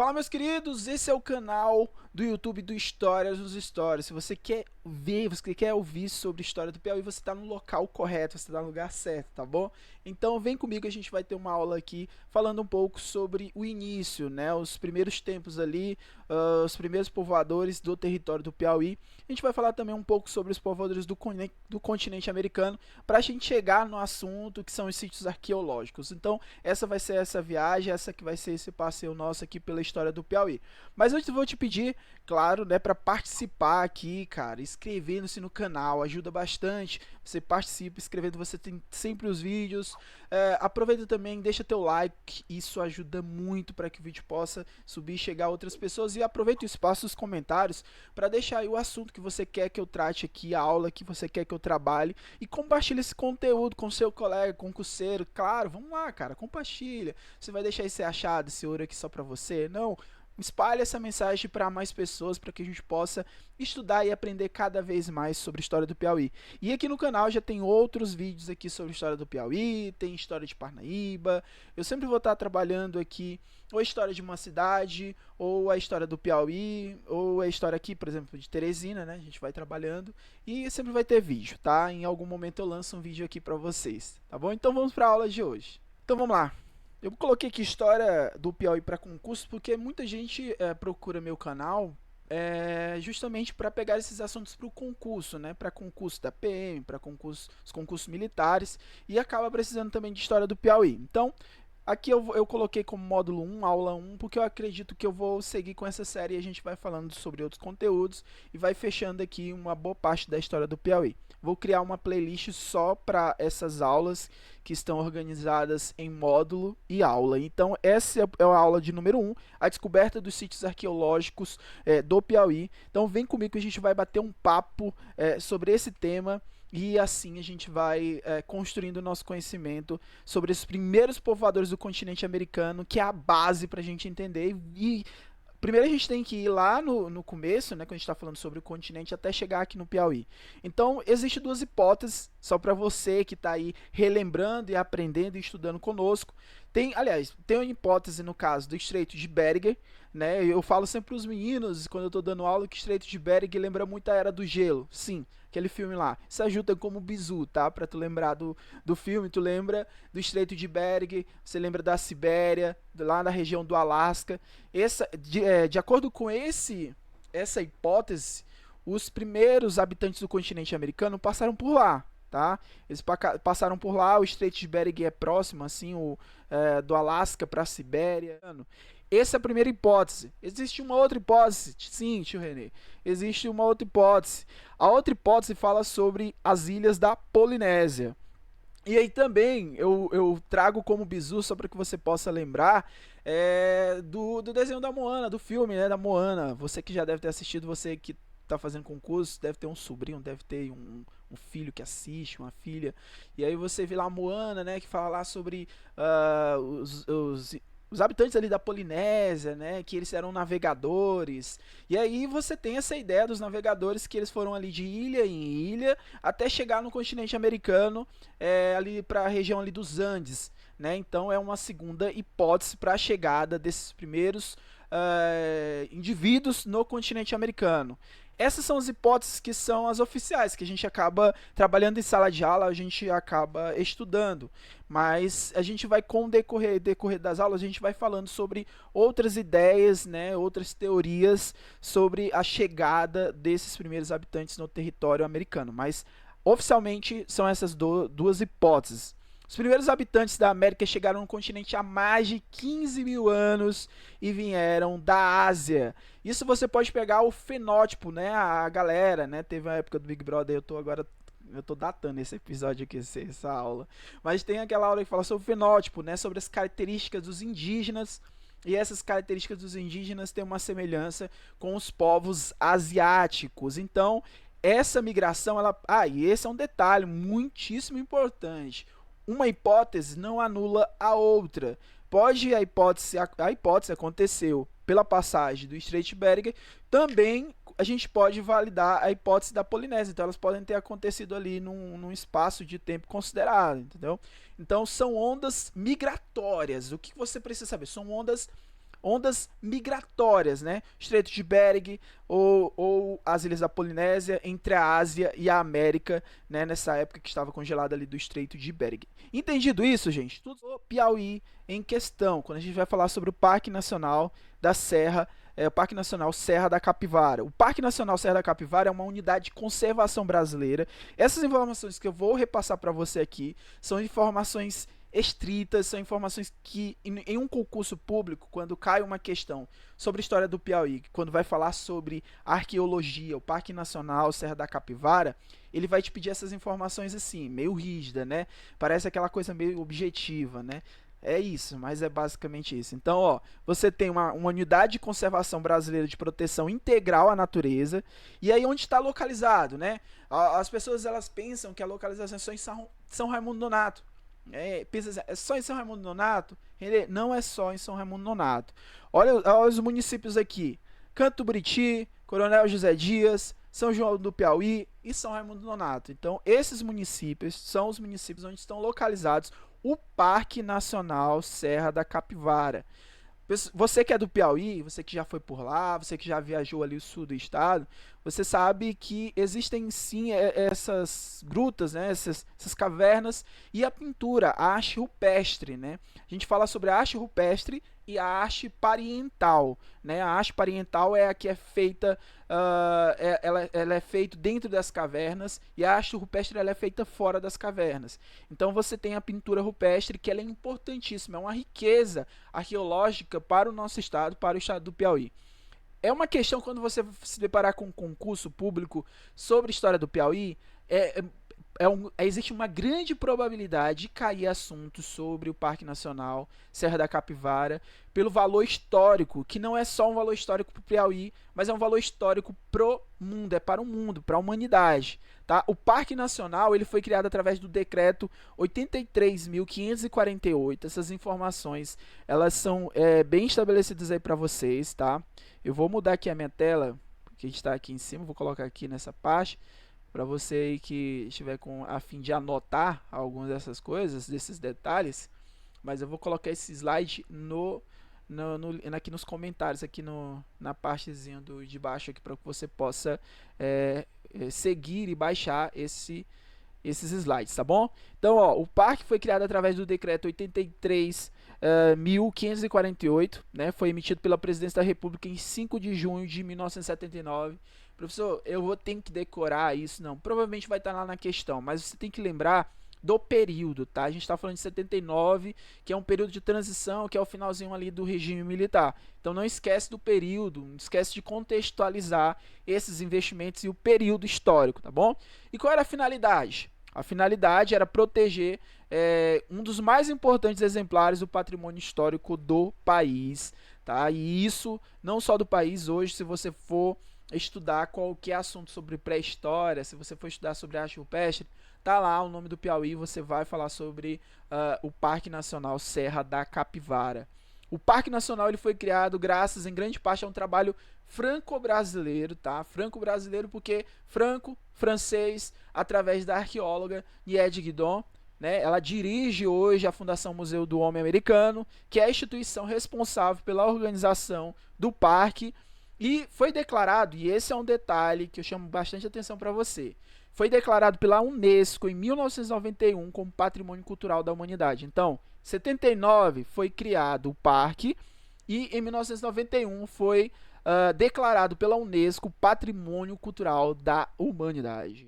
Fala, meus queridos, esse é o canal do YouTube do Histórias dos Stories. Se você quer ver, você quer ouvir sobre a história do Piauí, você está no local correto, você está no lugar certo, tá bom? Então vem comigo, a gente vai ter uma aula aqui falando um pouco sobre o início, né? Os primeiros tempos ali, os primeiros povoadores do território do Piauí. A gente vai falar também um pouco sobre os povoadores do continente americano, para a gente chegar no assunto que são os sítios arqueológicos. Então essa vai ser essa viagem, essa que vai ser esse passeio nosso aqui pela história do Piauí. Mas antes eu vou te pedir, claro, né, para participar aqui, cara, inscrevendo-se no canal, ajuda bastante. Você participa, escrevendo, você tem sempre os vídeos. Aproveita também, deixa teu like, isso ajuda muito para que o vídeo possa subir e chegar a outras pessoas. E aproveita o espaço dos comentários para deixar aí o assunto que você quer que eu trate aqui, a aula que você quer que eu trabalhe. E compartilha esse conteúdo com seu colega, concurseiro. Claro, vamos lá, cara, compartilha. Você vai deixar esse achado, esse ouro aqui só para você? Não. Espalhe essa mensagem para mais pessoas, para que a gente possa estudar e aprender cada vez mais sobre a história do Piauí. E aqui no canal já tem outros vídeos aqui sobre a história do Piauí, tem história de Parnaíba. Eu sempre vou estar trabalhando aqui ou a história de uma cidade, ou a história do Piauí, ou a história aqui, por exemplo, de Teresina, né? A gente vai trabalhando e sempre vai ter vídeo, tá? Em algum momento eu lanço um vídeo aqui para vocês, tá bom? Então vamos para a aula de hoje. Então vamos lá. Eu coloquei aqui história do Piauí para concurso porque muita gente procura meu canal justamente para pegar esses assuntos para o concurso, né? Para concurso da PM, para concurso, os concursos militares, e acaba precisando também de história do Piauí. Então, aqui eu coloquei como módulo 1, aula 1, porque eu acredito que eu vou seguir com essa série e a gente vai falando sobre outros conteúdos e vai fechando aqui uma boa parte da história do Piauí. Vou criar uma playlist só para essas aulas que estão organizadas em módulo e aula. Então essa é a aula de número 1, a descoberta dos sítios arqueológicos do Piauí. Então vem comigo que a gente vai bater um papo sobre esse tema. E assim a gente vai construindo o nosso conhecimento sobre esses primeiros povoadores do continente americano, que é a base para a gente entender. E primeiro a gente tem que ir lá no começo, né, quando a gente está falando sobre o continente, até chegar aqui no Piauí. Então, existem duas hipóteses, só para você que está aí relembrando e aprendendo e estudando conosco. Aliás, tem uma hipótese no caso do Estreito de Bering, né? Eu falo sempre para os meninos, quando eu estou dando aula, que o Estreito de Bering lembra muito a Era do Gelo. Sim, aquele filme lá. Isso ajuda como bizu, tá? Para tu lembrar do filme, tu lembra do Estreito de Bering, você lembra da Sibéria, lá na região do Alasca. De acordo com essa hipótese, os primeiros habitantes do continente americano passaram por lá. Tá? Eles passaram por lá, o Estreito de Bering é próximo, assim, do Alasca para a Sibéria. Essa é a primeira hipótese. Existe uma outra hipótese, sim, tio Renê. Existe uma outra hipótese. A outra hipótese fala sobre as ilhas da Polinésia. E aí também eu trago como bizu, só para que você possa lembrar, do desenho da Moana, do filme, né, da Moana. Você que já deve ter assistido, você que está fazendo concurso, deve ter um sobrinho, deve ter um filho que assiste, uma filha. E aí você vê lá a Moana, né, que fala lá sobre os habitantes ali da Polinésia, né, que eles eram navegadores. E aí você tem essa ideia dos navegadores, que eles foram ali de ilha em ilha até chegar no continente americano, ali para a região ali dos Andes, né? Então é uma segunda hipótese para a chegada desses primeiros indivíduos no continente americano. Essas são as hipóteses que são as oficiais, que a gente acaba trabalhando em sala de aula, a gente acaba estudando. Mas a gente vai, com o decorrer das aulas, a gente vai falando sobre outras ideias, né, outras teorias sobre a chegada desses primeiros habitantes no território americano. Mas oficialmente são essas duas hipóteses. Os primeiros habitantes da América chegaram no continente há mais de 15 mil anos e vieram da Ásia. Isso você pode pegar o fenótipo, né? A galera, né? Teve a época do Big Brother, eu tô datando esse episódio aqui, essa aula. Mas tem aquela aula que fala sobre o fenótipo, né? Sobre as características dos indígenas. E essas características dos indígenas têm uma semelhança com os povos asiáticos. Então, essa migração, e esse é um detalhe muitíssimo importante. Uma hipótese não anula a outra. A hipótese aconteceu pela passagem do Estreito de Bering, também a gente pode validar a hipótese da Polinésia. Então elas podem ter acontecido ali num espaço de tempo considerado, entendeu? Então são ondas migratórias. O que você precisa saber? São ondas ondas migratórias, né? Estreito de Bering ou as ilhas da Polinésia, entre a Ásia e a América, né? Nessa época que estava congelada ali do Estreito de Bering. Entendido isso, gente? Tudo o Piauí em questão, quando a gente vai falar sobre o Parque Nacional da Serra, o Parque Nacional Serra da Capivara. O Parque Nacional Serra da Capivara é uma unidade de conservação brasileira. Essas informações que eu vou repassar para você aqui são informações estritas, são informações que em um concurso público, quando cai uma questão sobre a história do Piauí, quando vai falar sobre arqueologia, o Parque Nacional Serra da Capivara, ele vai te pedir essas informações assim, meio rígida, né? Parece aquela coisa meio objetiva, né? É isso, mas é basicamente isso. Então, ó, você tem uma unidade de conservação brasileira de proteção integral à natureza. E aí onde está localizado, né? As pessoas elas pensam que a localização é só em São Raimundo Nonato. Pensa, é só em São Raimundo Nonato? Não é só em São Raimundo Nonato. Olha os municípios aqui: Canto Buriti, Coronel José Dias, São João do Piauí e São Raimundo Nonato. Então, esses municípios são os municípios onde estão localizados o Parque Nacional Serra da Capivara. Você que é do Piauí, você que já foi por lá, você que já viajou ali o sul do estado, você sabe que existem sim essas grutas, né, essas cavernas e a pintura, a haste rupestre, né? A gente fala sobre a haste rupestre e a haste parietal, né? A haste parietal é a que é feita, ela é feita dentro das cavernas e a haste rupestre ela é feita fora das cavernas. Então você tem a pintura rupestre que ela é importantíssima, é uma riqueza arqueológica para o nosso estado, para o estado do Piauí. É uma questão quando você se deparar com um concurso público sobre a história do Piauí, existe uma grande probabilidade de cair assuntos sobre o Parque Nacional Serra da Capivara pelo valor histórico, que não é só um valor histórico para o Piauí, mas é um valor histórico pro mundo, é para o mundo, para a humanidade. Tá? O Parque Nacional ele foi criado através do decreto 83.548. Essas informações elas são bem estabelecidas aí para vocês, tá? Eu vou mudar aqui a minha tela, que a gente está aqui em cima, vou colocar aqui nessa parte, para você aí que estiver a fim de anotar algumas dessas coisas, desses detalhes, mas eu vou colocar esse slide aqui nos comentários, aqui na partezinha de baixo, aqui para que você possa seguir e baixar esses slides, tá bom? Então, ó, o parque foi criado através do decreto 83.548, né? Foi emitido pela Presidência da República em 5 de junho de 1979. Professor, eu tenho que decorar isso? Não, provavelmente vai estar lá na questão, mas você tem que lembrar do período, tá? A gente está falando de 79, que é um período de transição, que é o finalzinho ali do regime militar. Então não esquece do período, não esquece de contextualizar esses investimentos e o período histórico, tá bom? E qual era a finalidade? A finalidade era proteger um dos mais importantes exemplares do patrimônio histórico do país, tá? E isso não só do país. Hoje, se você for estudar qualquer assunto sobre pré-história, se você for estudar sobre a arte rupestre, tá lá o nome do Piauí, você vai falar sobre o Parque Nacional Serra da Capivara. O Parque Nacional ele foi criado graças, em grande parte, a um trabalho franco-brasileiro, tá? Franco-brasileiro porque francês, através da arqueóloga Niede Guidon, né? Ela dirige hoje a Fundação Museu do Homem Americano, que é a instituição responsável pela organização do parque, e foi declarado, e esse é um detalhe que eu chamo bastante atenção para você, foi declarado pela Unesco em 1991 como Patrimônio Cultural da Humanidade. Então, em 79 foi criado o parque e em 1991 foi declarado pela Unesco Patrimônio Cultural da Humanidade.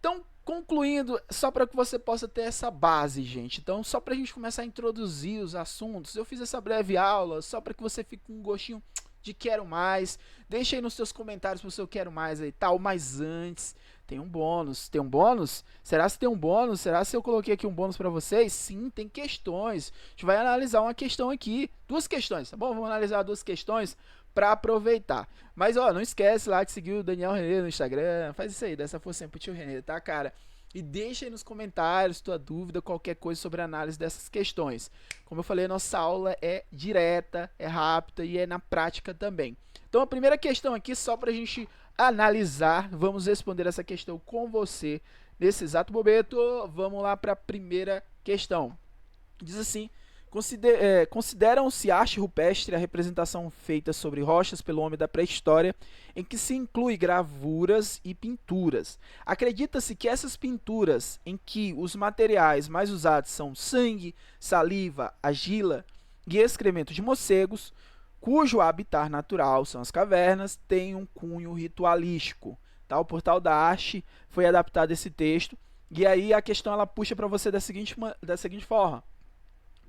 Então, concluindo, só para que você possa ter essa base, gente. Então, só para a gente começar a introduzir os assuntos, eu fiz essa breve aula só para que você fique com um gostinho de quero mais. Deixa aí nos seus comentários se eu quero mais aí, tal. Mas antes, tem um bônus. Tem um bônus? Será se tem um bônus? Será se eu coloquei aqui um bônus para vocês? Sim, tem questões. A gente vai analisar uma questão aqui. 2 questões, tá bom? Vamos analisar 2 questões para aproveitar. Mas, ó, não esquece lá de seguir o Daniel Renê no Instagram. Faz isso aí, dessa força pro tio Renê, tá, cara? E deixa aí nos comentários tua dúvida, qualquer coisa sobre a análise dessas questões. Como eu falei, a nossa aula é direta, é rápida e é na prática também. Então, a primeira questão aqui, só para a gente analisar, vamos responder essa questão com você nesse exato momento. Vamos lá para a primeira questão. Diz assim: Consideram-se arte rupestre a representação feita sobre rochas pelo homem da pré-história, em que se inclui gravuras e pinturas. Acredita-se que essas pinturas, em que os materiais mais usados são sangue, saliva, argila e excremento de morcegos, cujo habitat natural são as cavernas, têm um cunho ritualístico. Tá? O Portal da Arte foi adaptado esse texto, e aí a questão ela puxa para você da seguinte forma.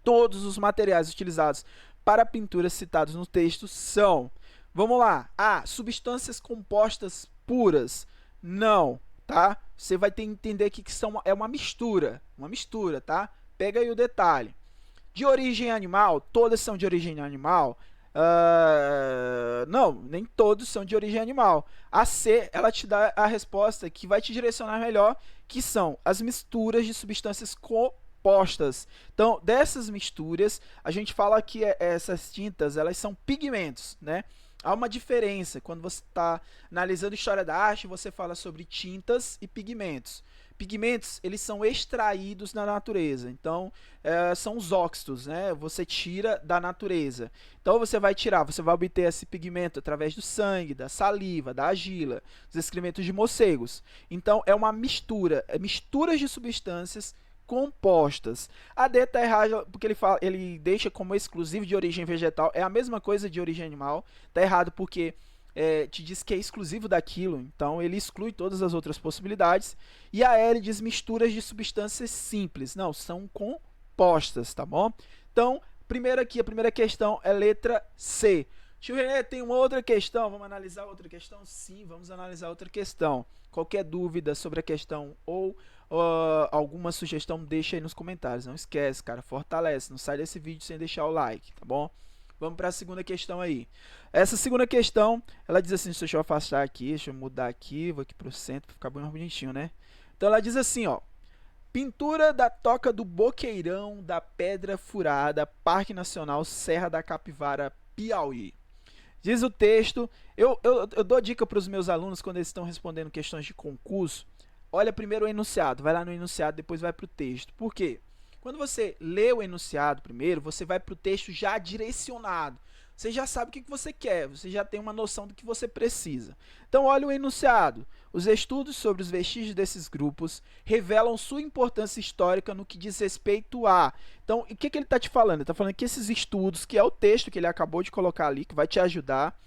Todos os materiais utilizados para pinturas citados no texto são, vamos lá, A, substâncias compostas puras, não, tá? Você vai ter que entender que é uma mistura, tá? Pega aí o detalhe. De origem animal, todas são de origem animal? Não, nem todos são de origem animal. A C, ela te dá a resposta que vai te direcionar melhor, que são as misturas de substâncias compostas. Então, dessas misturas, a gente fala que essas tintas, elas são pigmentos, né? Há uma diferença, quando você está analisando história da arte, você fala sobre tintas e pigmentos. Pigmentos, eles são extraídos na natureza, então, são os óxidos, né? Você tira da natureza. Então, você vai obter esse pigmento através do sangue, da saliva, da argila, dos excrementos de morcegos. Então, é uma mistura, misturas de substâncias compostas. A D está errada porque ele deixa como exclusivo de origem vegetal, é a mesma coisa de origem animal. Está errado porque te diz que é exclusivo daquilo, então ele exclui todas as outras possibilidades. E a L diz misturas de substâncias simples, não, são compostas, tá bom? Então, a primeira questão é letra C. Tio Renê, tem uma outra questão, vamos analisar outra questão? Sim, vamos analisar outra questão. Qualquer dúvida sobre a questão ou alguma sugestão, deixa aí nos comentários. Não esquece, cara, fortalece, não sai desse vídeo sem deixar o like, tá bom? Vamos para a segunda questão aí. Essa segunda questão, ela diz assim, deixa eu afastar aqui, deixa eu mudar aqui, vou aqui para o centro para ficar bem mais bonitinho, né? Então ela diz assim, ó. Pintura da Toca do Boqueirão da Pedra Furada, Parque Nacional Serra da Capivara, Piauí. Diz o texto, eu dou dica para os meus alunos quando eles estão respondendo questões de concurso. Olha primeiro o enunciado, vai lá no enunciado, depois vai para o texto. Por quê? Quando você lê o enunciado primeiro, você vai para o texto já direcionado. Você já sabe o que você quer, você já tem uma noção do que você precisa. Então, olha o enunciado. Os estudos sobre os vestígios desses grupos revelam sua importância histórica no que diz respeito a... Então, o que ele está te falando? Ele está falando que esses estudos, que é o texto que ele acabou de colocar ali, que vai te ajudar,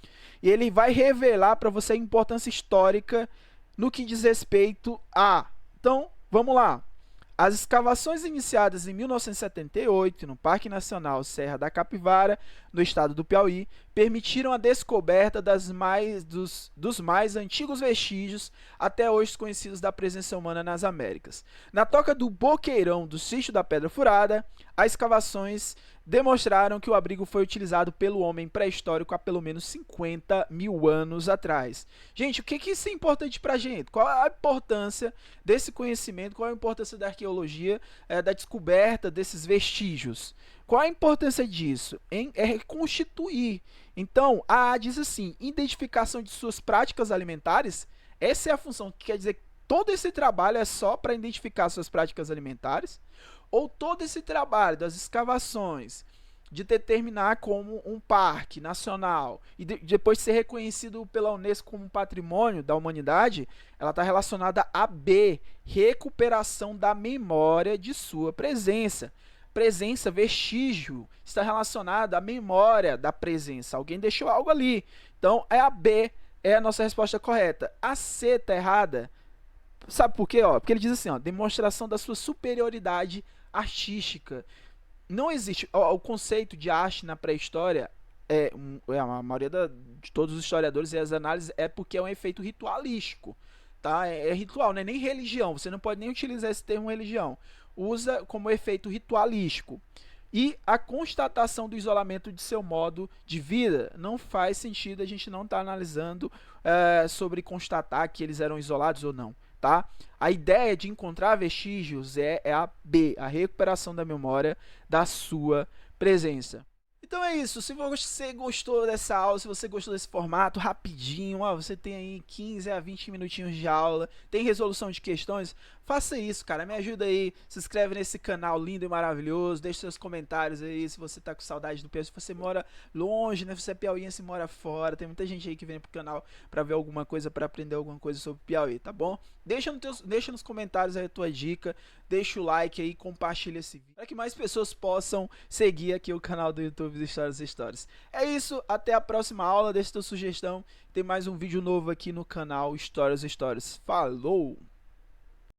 e ele vai revelar para você a importância histórica no que diz respeito a... Então, vamos lá. As escavações iniciadas em 1978 no Parque Nacional Serra da Capivara, no estado do Piauí, permitiram a descoberta dos mais antigos vestígios até hoje conhecidos da presença humana nas Américas. Na Toca do Boqueirão do Sítio da Pedra Furada, as escavações demonstraram que o abrigo foi utilizado pelo homem pré-histórico há pelo menos 50 mil anos atrás. Gente, o que isso é importante para a gente? Qual a importância desse conhecimento? Qual a importância da arqueologia, da descoberta desses vestígios? Qual a importância disso? É reconstituir. Então, a A diz assim, identificação de suas práticas alimentares. Essa é a função, que quer dizer que todo esse trabalho é só para identificar suas práticas alimentares, ou todo esse trabalho das escavações, de determinar como um parque nacional e depois de ser reconhecido pela Unesco como patrimônio da humanidade, ela está relacionada a B, recuperação da memória de sua presença. Presença, vestígio, está relacionado à memória da presença. Alguém deixou algo ali. Então, a B é a nossa resposta correta. A C está errada. Sabe por quê? Porque ele diz assim, demonstração da sua superioridade artística. Não existe o conceito de arte na pré-história, a maioria de todos os historiadores e as análises é porque é um efeito ritualístico, tá? É ritual, não é nem religião, você não pode nem utilizar esse termo religião, usa como efeito ritualístico. E a constatação do isolamento de seu modo de vida não faz sentido, a gente não está analisando sobre constatar que eles eram isolados ou não. Tá? A ideia de encontrar vestígios é a B, a recuperação da memória da sua presença. Então é isso, se você gostou dessa aula, se você gostou desse formato, rapidinho, você tem aí 15 a 20 minutinhos de aula, tem resolução de questões, Faça isso, cara, me ajuda aí, se inscreve nesse canal lindo e maravilhoso, deixa seus comentários aí, se você tá com saudade do Piauí, se você mora longe, né, se você é piauiense e mora fora, tem muita gente aí que vem pro canal pra ver alguma coisa, pra aprender alguma coisa sobre Piauí, tá bom? Deixa nos comentários aí a tua dica, deixa o like aí, compartilha esse vídeo, para que mais pessoas possam seguir aqui o canal do YouTube de Histórias. É isso, até a próxima aula, deixa tua sugestão, tem mais um vídeo novo aqui no canal Histórias. Falou!